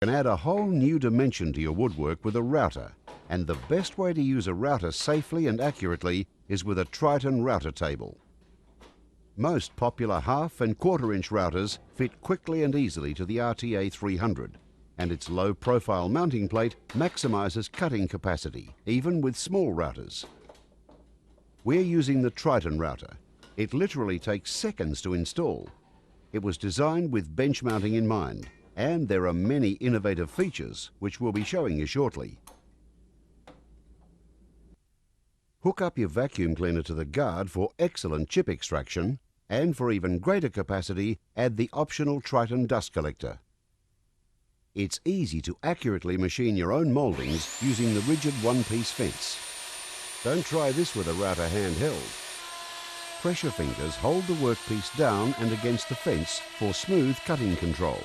You can add a whole new dimension to your woodwork with a router, and the best way to use a router safely and accurately is with a Triton router table. Most popular half and quarter-inch routers fit quickly and easily to the RTA 300, and its low-profile mounting plate maximises cutting capacity, even with small routers. We're using the Triton router. It literally takes seconds to install. It was designed with bench mounting in mind, and there are many innovative features which we'll be showing you shortly. Hook up your vacuum cleaner to the guard for excellent chip extraction, and for even greater capacity, add the optional Triton dust collector. It's easy to accurately machine your own mouldings using the rigid one-piece fence. Don't try this with a router handheld. Press your fingers hold the workpiece down and against the fence for smooth cutting control.